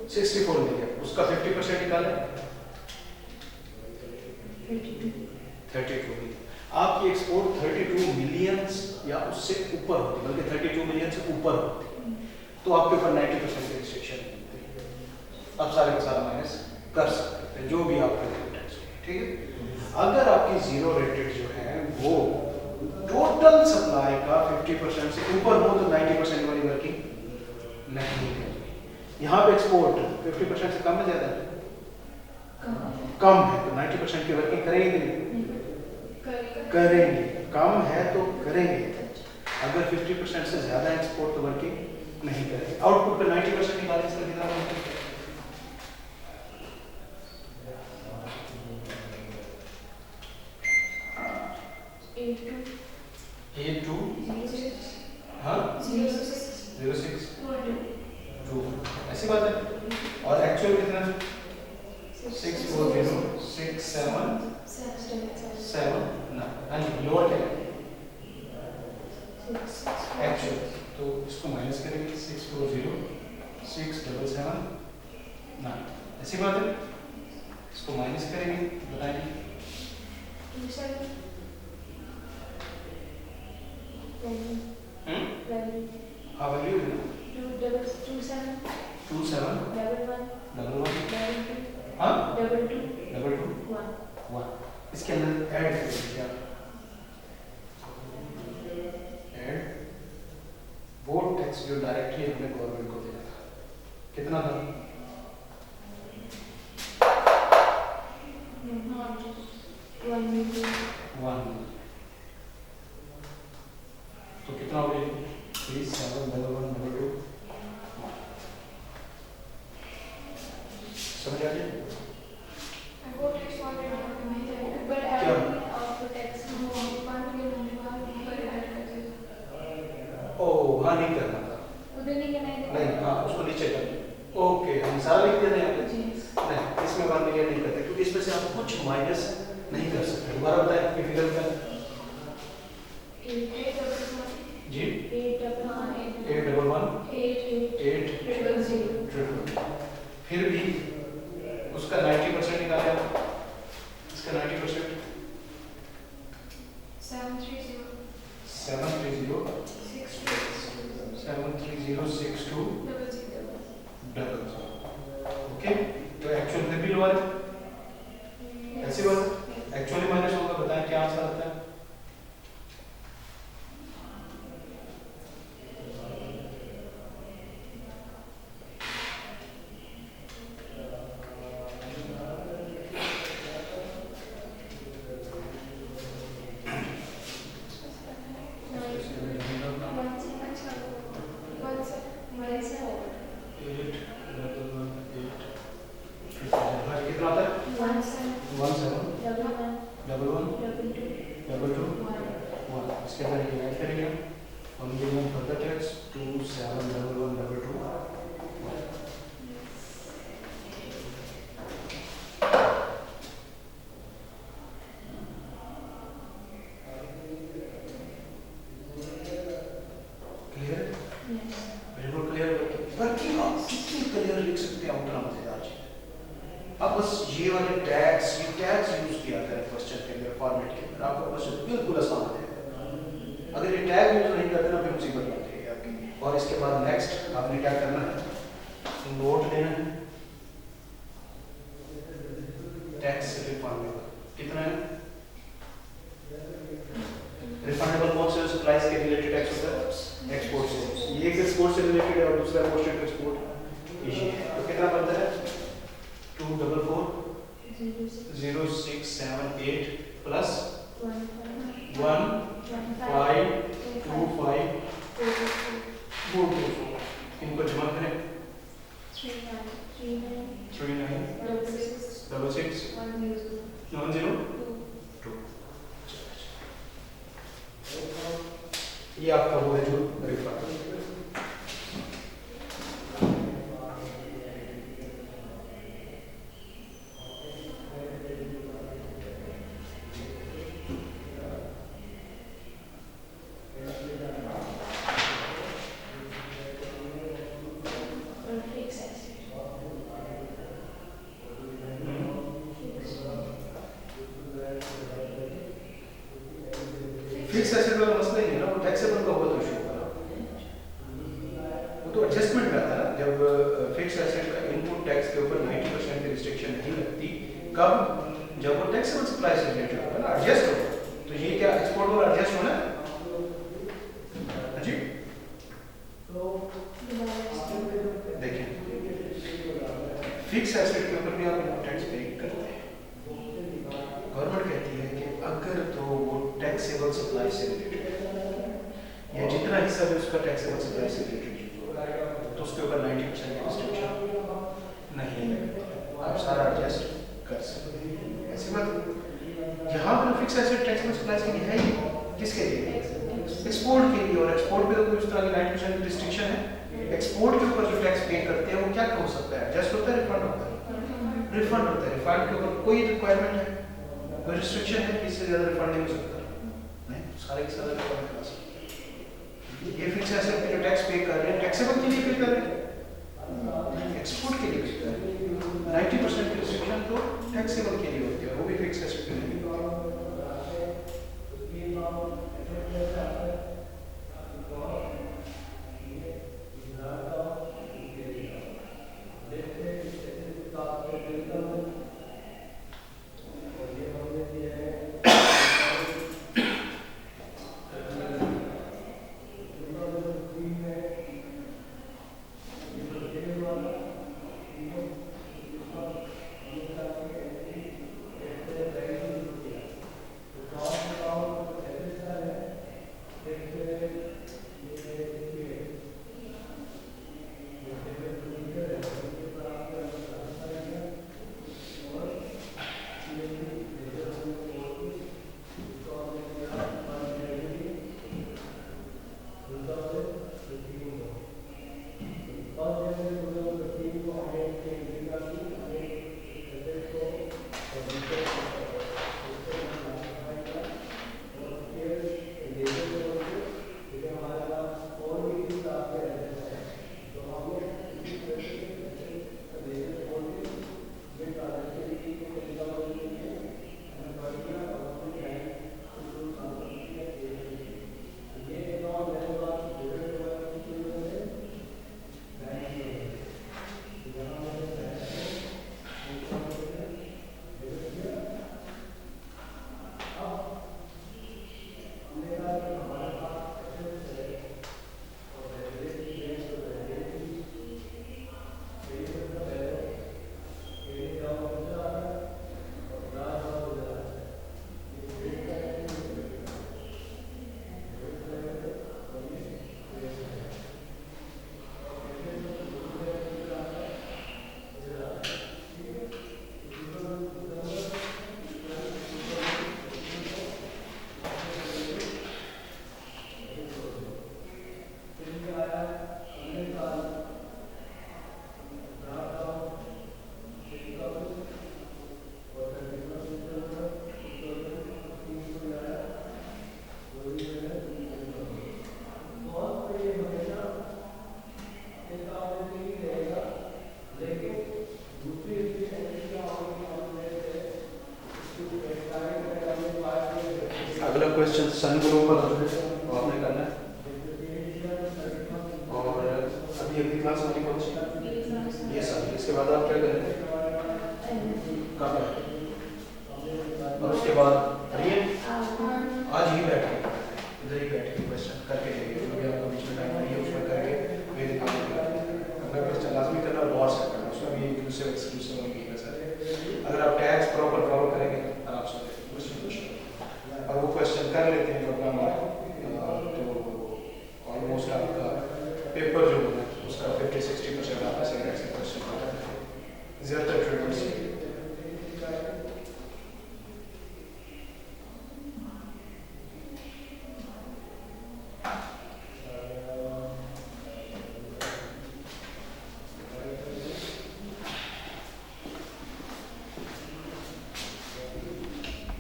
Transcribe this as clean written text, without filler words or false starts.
64 million, उसका 50% निकालें 32 million. आपकी एक्सपोर्ट 32 मिलियन या उससे ऊपर होती, बल्कि 32 मिलियन से ऊपर होती, तो आपके ऊपर 90% की रिस्ट्रिक्शन मिलती है। अब सारे का सारा माइनस कर सकते हैं जो भी आपका टैक्स हो, ठीक है। अगर आपकी जीरो रेटेड जो है वो टोटल सप्लाई का 50% से ऊपर हो तो 90% वाली वर्किंग नहीं है। यहाँ पे एक्सपोर्ट 50% से कम है, ज्यादा है, कम है, तो 90% की वर्किंग करेंगे कि नहीं? करेंगे। कम है तो करेंगे। अगर 50% से ज्यादा एक्सपोर्ट तो वर्किंग नहीं करेंगे। आउटपुट पे 90% निकालें, इसका कितना बनता है? 82 हाँ 06 2, ऐसी बात है। और एक्चुअल कितना? 640,677 ना, लोअर क्या है एक्चुअल, तो इसको माइनस करेंगे 640,677 ना, ऐसी बात है। इसको माइनस करेंगे, बताइए हाँ वैल्यू है ना 27 हाँ 2 1 इसके अंदर ऐड करेंगे क्या? ऐड वो टैक्स जो डायरेक्टली हमने गवर्नमेंट को दिया था, कितना था? 1 तो कितना हो गया? 371122 समझ आ गया? वहाँ नहीं करना था, नहीं हाँ उसको नीचे कर, ओके हम सारा लिख देते हैं नहीं, इसमें 1 मिलियन नहीं करते क्योंकि इसमें से आप कुछ माइनस नहीं कर सकते। दोबारा बताएं कि फिगर क्या है जी? 811 फिर भी उसका 90% निकाले आप, इसका 90% 73062 ओके। तो एक्चुअल में भी लोअर है, ऐसी बात एक्चुअली माइनस होगा, बताएं क्या आंसर आता है? अब बस ये वाले टैग्स यूज किया करें क्वेश्चन के अंदर, फॉर्मेट के अंदर, आपको क्वेश्चन बिल्कुल आसान हो जाएगा। अगर ये टैग यूज नहीं करते ना फिर मुसीबत आती है आपकी। और इसके बाद नेक्स्ट आपने क्या करना है, नोट लेना है, टैक्स रिफंडेबल कितना है? रिफंडेबल कौन से सप्लाईज के रिलेटेड टैक्स होता है? एक्सपोर्ट से। ये एक एक्सपोर्ट से रिलेटेड है और दूसरा पोस्टेड एक्सपोर्ट, ये तो कितना बनता है? 2440678 प्लस 1525 इनको जमा करें 3966 ये आपका वो है जो रिफंड। फिक्स एसेट वाला मसला ही है ना, वो टैक्सेबल का होगा तो इशू होगा ना, वो तो एडजस्टमेंट में आता है ना। जब फिक्स एसेट का इनपुट टैक्स के ऊपर 90% की रिस्ट्रिक्शन नहीं लगती, कब? जब वो टैक्सेबल सप्लाई से रिलेटेड होगा ना, एडजस्ट होगा। तो ये क्या एक्सपोर्ट वाला एडजस्ट होना है? हाँ जी, देखिए फिक्स एसेट के ऊपर भी आप इनपुट टैक्स पे करते हैं। गवर्नमेंट कहती है कि अगर तो वो टैक्सेबल सप्लाई से रिलेटेड या जितना हिस्सा भी उसका टैक्सेबल सप्लाई से रिलेटेड तो उसके ऊपर 90% की रिस्ट्रिक्शन नहीं है, आप सारा एडजस्ट कर सकते हैं। ऐसी बात यहाँ पर फिक्स एसेट टैक्सेबल सप्लाई के लिए है ही किसके लिए? एक्सपोर्ट के लिए। और एक्सपोर्ट पे तो कोई उस तरह की 90% की रिस्ट्रिक्शन है। एक्सपोर्ट के ऊपर जो टैक्स पे करते हैं वो क्या हो सकता है? एडजस्ट होता है, रिफंड होता है? रिफंड होता है। रिफंड के ऊपर कोई रिक्वायरमेंट है, कोई रिस्ट्रिक्शन है कि इससे ज़्यादा रिफंड नहीं हो सकता? नहीं, सारे के सारे रिफंड कर सकते। ये फिक्स एसेट पे जो टैक्स पे कर रहे हैं टैक्सेबल के लिए पे कर रहे हैं, एक्सपोर्ट के लिए पे कर रहे हैं। 90% की रिस्ट्रिक्शन तो टैक्सेबल के लिए होती है, वो भी फिक्स एसेट के लिए होती है। अगला क्वेश्चन सन ग्रो पर आपने करना है। और अभी अगली क्लास वाली कौन सी? ये सर, इसके बाद आप क्या करेंगे? कब है? और उसके बाद